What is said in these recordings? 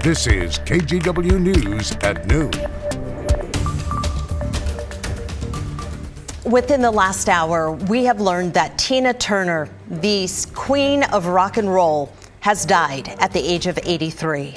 This is KGW News at noon. Within the last hour, we have learned that Tina Turner, the queen of rock and roll, has died at the age of 83.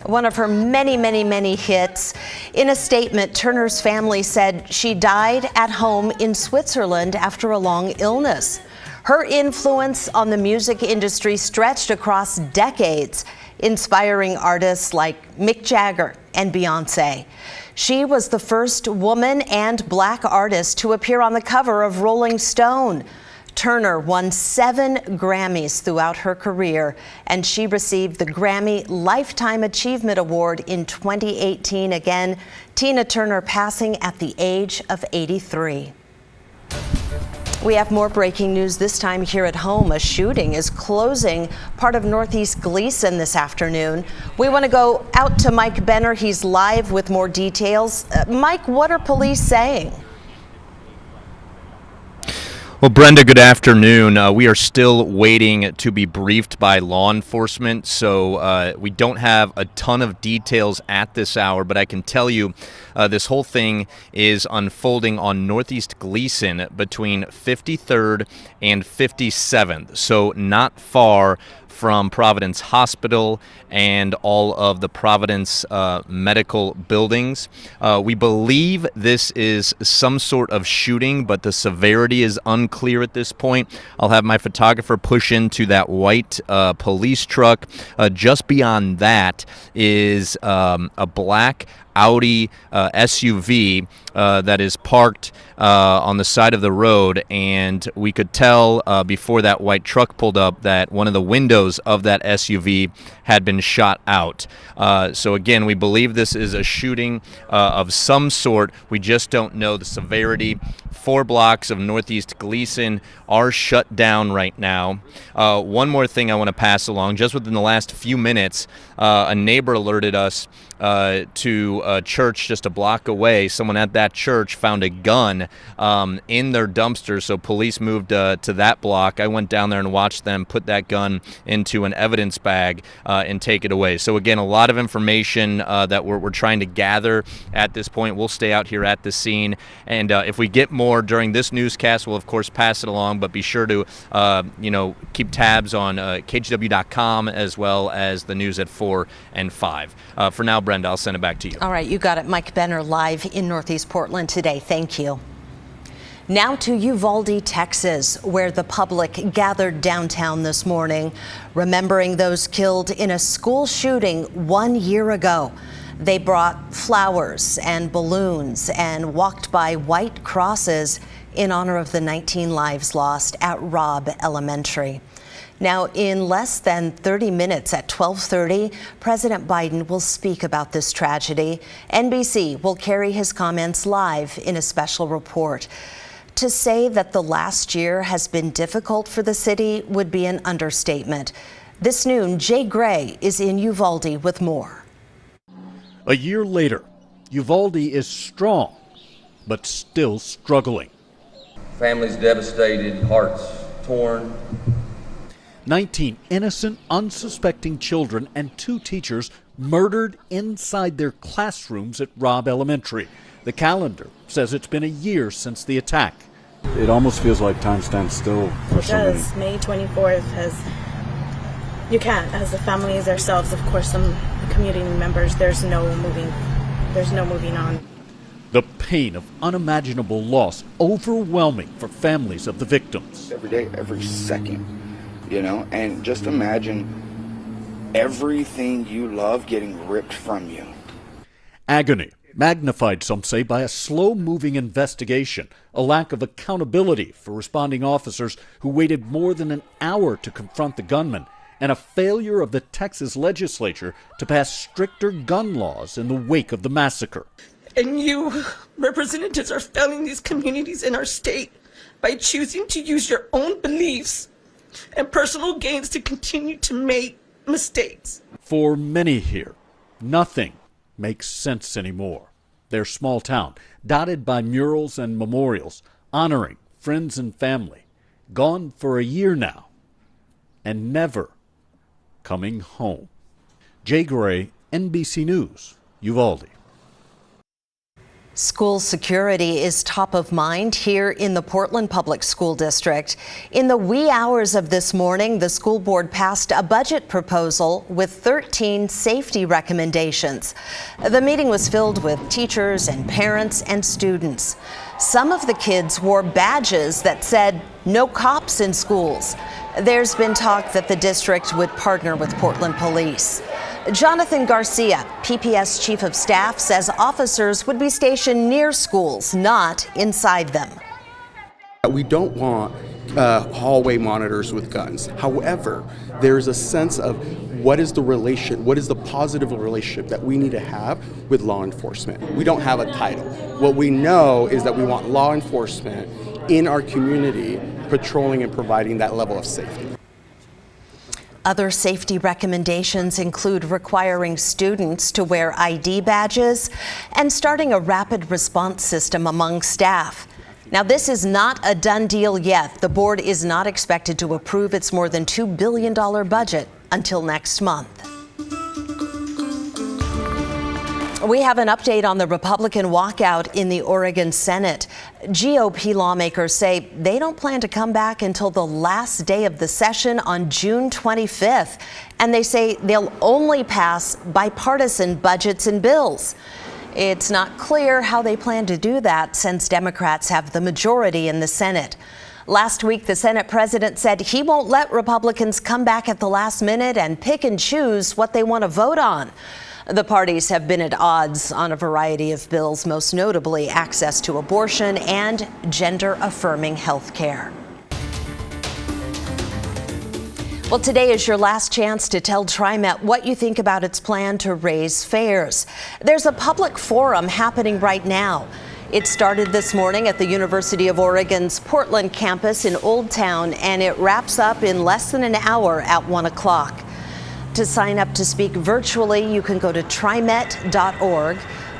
One of her many hits. In a statement, Turner's family said she died at home in Switzerland after a long illness. Her influence on the music industry stretched across decades, inspiring artists like Mick Jagger and Beyoncé. She was the first woman and black artist to appear on the cover of Rolling Stone. Turner won 7 Grammys throughout her career, and she received the Grammy Lifetime Achievement Award in 2018. Again, Tina Turner passing at the age of 83. We have more breaking news, this time here at home. A shooting is closing part of Northeast Gleason this afternoon. We want to go out to Mike Benner. He's live with more details. Mike, what are police saying? Well, Brenda, good afternoon. We are still waiting to be briefed by law enforcement, so we don't have a ton of details at this hour, but I can tell you this whole thing is unfolding on Northeast Gleason between 53rd and 57th, so not far from Providence Hospital and all of the Providence medical buildings. We believe this is some sort of shooting, but the severity is unclear at this point. I'll have my photographer push into that white police truck. Just beyond that is a black Audi SUV that is parked on the side of the road, and we could tell before that white truck pulled up that one of the windows of that SUV had been shot out. So again, we believe this is a shooting of some sort. We just don't know the severity. 4 blocks of Northeast Gleason are shut down right now. One more thing I want to pass along. Just within the last few minutes, a neighbor alerted us to a church just a block away. Someone at that church found a gun in their dumpster, so police moved to that block. I went down there and watched them put that gun into an evidence bag and take it away. So again, a lot of information that we're trying to gather at this point. We'll stay out here at the scene, and if we get more during this newscast, we'll of course pass it along, but be sure to keep tabs on KGW.com as well as the news at 4 and 5. For now, Brenda, I'll send it back to you. All right, you got it. Mike Benner live in Northeast Portland today. Thank you. Now to Uvalde, Texas, where the public gathered downtown this morning, remembering those killed in a school shooting 1 year ago. They brought flowers and balloons and walked by white crosses in honor of the 19 lives lost at Robb Elementary. Now, in less than 30 minutes at 12:30, President Biden will speak about this tragedy. NBC will carry his comments live in a special report. To say that the last year has been difficult for the city would be an understatement. This noon, Jay Gray is in Uvalde with more. A year later, Uvalde is strong, but still struggling. Families devastated, hearts torn. 19 innocent, unsuspecting children and 2 teachers murdered inside their classrooms at Robb Elementary. The calendar says it's been a year since the attack. It almost feels like time stands still for so many. It does. May 24th you can't, as the families ourselves, of course, some community members, there's no moving on. The pain of unimaginable loss overwhelming for families of the victims. Every day, every second, and just imagine everything you love getting ripped from you. Agony, magnified, some say, by a slow-moving investigation, a lack of accountability for responding officers who waited more than an hour to confront the gunman, and a failure of the Texas legislature to pass stricter gun laws in the wake of the massacre. And you, representatives, are failing these communities in our state by choosing to use your own beliefs and personal gains to continue to make mistakes. For many here, nothing makes sense anymore. Their small town, dotted by murals and memorials, honoring friends and family, gone for a year now, and never coming home. Jay Gray, NBC News, Uvalde. School security is top of mind here in the Portland Public School District. In the wee hours of this morning, the school board passed a budget proposal with 13 safety recommendations. The meeting was filled with teachers and parents and students. Some of the kids wore badges that said "No cops in schools." There's been talk that the district would partner with Portland Police. Jonathan Garcia, PPS Chief of Staff, says officers would be stationed near schools, not inside them. We don't want hallway monitors with guns. However, there's a sense of what is the positive relationship that we need to have with law enforcement. We don't have a title. What we know is that we want law enforcement in our community patrolling and providing that level of safety. Other safety recommendations include requiring students to wear ID badges and starting a rapid response system among staff. Now, this is not a done deal yet. The board is not expected to approve its more than $2 billion budget until next month. We have an update on the Republican walkout in the Oregon Senate. GOP lawmakers say they don't plan to come back until the last day of the session on June 25th. And they say they'll only pass bipartisan budgets and bills. It's not clear how they plan to do that since Democrats have the majority in the Senate. Last week, the Senate president said he won't let Republicans come back at the last minute and pick and choose what they want to vote on. The parties have been at odds on a variety of bills, most notably access to abortion and gender-affirming health care. Well, today is your last chance to tell TriMet what you think about its plan to raise fares. There's a public forum happening right now. It started this morning at the University of Oregon's Portland campus in Old Town, and it wraps up in less than an hour at 1 o'clock. To sign up to speak virtually, you can go to TriMet.org.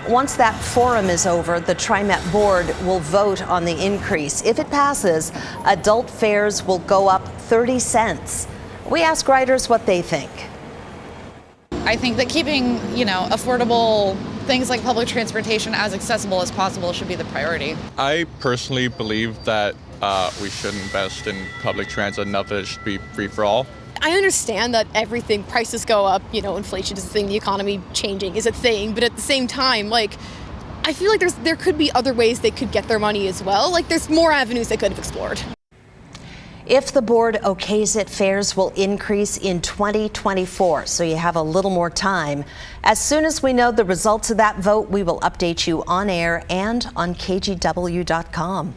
Once that forum is over, the TriMet board will vote on the increase. If it passes, adult fares will go up 30 cents. We ask riders what they think. I think that keeping, affordable things like public transportation as accessible as possible should be the priority. I personally believe that we should invest in public transit, not that it should be free for all. I understand that prices go up, inflation is a thing, the economy changing is a thing, but at the same time, I feel like there could be other ways they could get their money as well. There's more avenues they could have explored. If the board okays it, fares will increase in 2024, so you have a little more time. As soon as we know the results of that vote, we will update you on air and on KGW.com.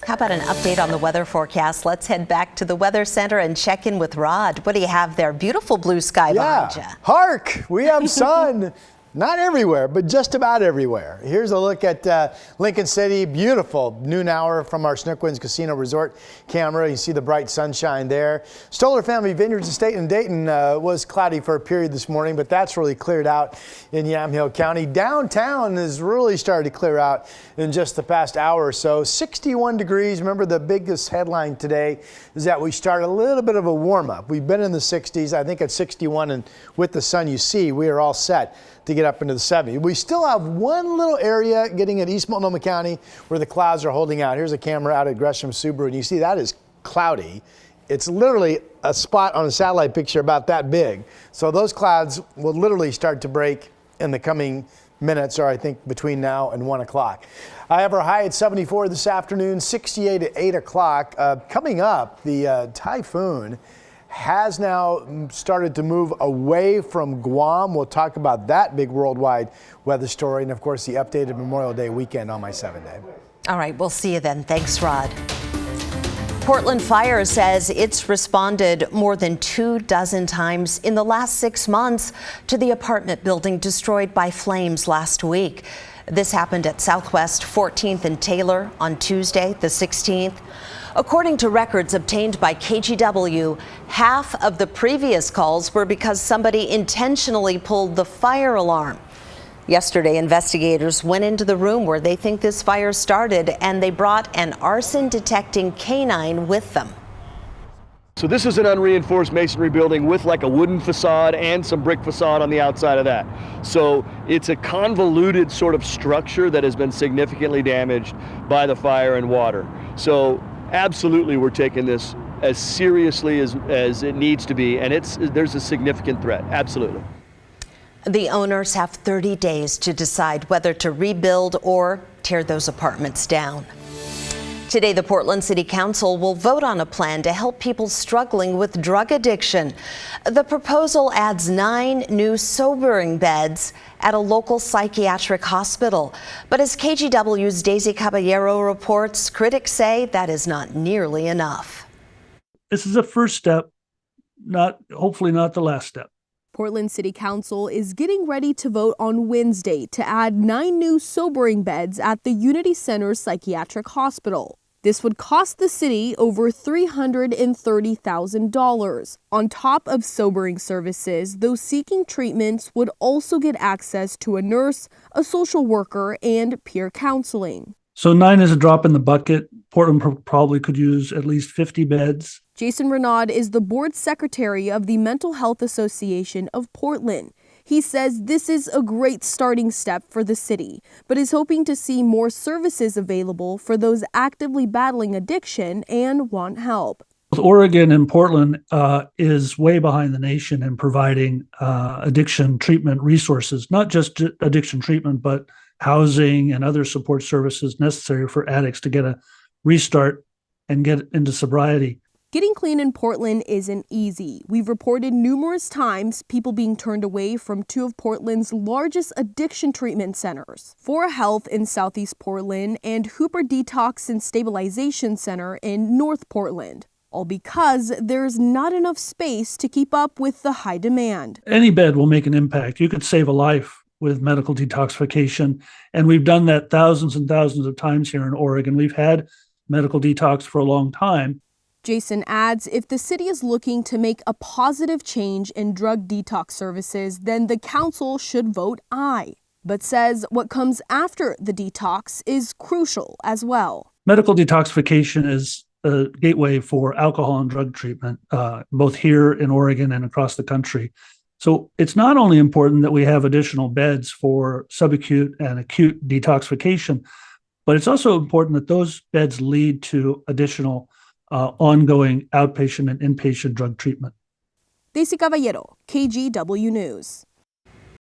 How about an update on the weather forecast? Let's head back to the Weather Center and check in with Rod. What do you have there? Beautiful blue sky behind you. Hark! We have sun. Not everywhere, but just about everywhere. Here's a look at Lincoln City. Beautiful noon hour from our Snookwinds Casino Resort camera. You see the bright sunshine there. Stoller Family Vineyards Estate in Dayton was cloudy for a period this morning, but that's really cleared out in Yamhill County. Downtown has really started to clear out in just the past hour or so. 61 degrees. Remember, the biggest headline today is that we start a little bit of a warm-up. We've been in the 60s, I think at 61, and with the sun you see, we are all set to get up into the 70s. We still have one little area getting at East Multnomah County where the clouds are holding out. Here's a camera out at Gresham Subaru, and you see that is cloudy. It's literally a spot on a satellite picture about that big. So those clouds will literally start to break in the coming minutes, or I think between now and 1 o'clock. I have our high at 74 this afternoon, 68 at 8 o'clock. Coming up, the typhoon has now started to move away from Guam. We'll talk about that big worldwide weather story and, of course, the updated Memorial Day weekend on my 7-day. All right, we'll see you then. Thanks, Rod. Portland Fire says it's responded more than 24 times in the last 6 months to the apartment building destroyed by flames last week. This happened at Southwest 14th and Taylor on Tuesday, the 16th. According to records obtained by KGW, half of the previous calls were because somebody intentionally pulled the fire alarm. Yesterday, investigators went into the room where they think this fire started, and they brought an arson-detecting canine with them. So this is an unreinforced masonry building with like a wooden facade and some brick facade on the outside of that. So it's a convoluted sort of structure that has been significantly damaged by the fire and water. So absolutely we're taking this as seriously as it needs to be, and there's a significant threat, absolutely. The owners have 30 days to decide whether to rebuild or tear those apartments down. Today, the Portland City Council will vote on a plan to help people struggling with drug addiction. The proposal adds 9 new sobering beds at a local psychiatric hospital. But as KGW's Daisy Caballero reports, critics say that is not nearly enough. This is a first step, hopefully not the last step. Portland City Council is getting ready to vote on Wednesday to add 9 new sobering beds at the Unity Center's psychiatric hospital. This would cost the city over $330,000. On top of sobering services, those seeking treatments would also get access to a nurse, a social worker, and peer counseling. So 9 is a drop in the bucket. Portland probably could use at least 50 beds. Jason Renaud is the board secretary of the Mental Health Association of Portland. He says this is a great starting step for the city, but is hoping to see more services available for those actively battling addiction and want help. Oregon and Portland is way behind the nation in providing addiction treatment resources, not just addiction treatment, but housing and other support services necessary for addicts to get a restart and get into sobriety. Getting clean in Portland isn't easy. We've reported numerous times people being turned away from 2 of Portland's largest addiction treatment centers, Fora Health in Southeast Portland and Hooper Detox and Stabilization Center in North Portland, all because there's not enough space to keep up with the high demand. Any bed will make an impact. You could save a life with medical detoxification, and we've done that thousands and thousands of times here in Oregon. We've had medical detox for a long time. Jason adds, if the city is looking to make a positive change in drug detox services, then the council should vote aye, but says what comes after the detox is crucial as well. Medical detoxification is a gateway for alcohol and drug treatment, both here in Oregon and across the country. So it's not only important that we have additional beds for subacute and acute detoxification, but it's also important that those beds lead to additional ongoing outpatient and inpatient drug treatment. Daisy Caballero, KGW News.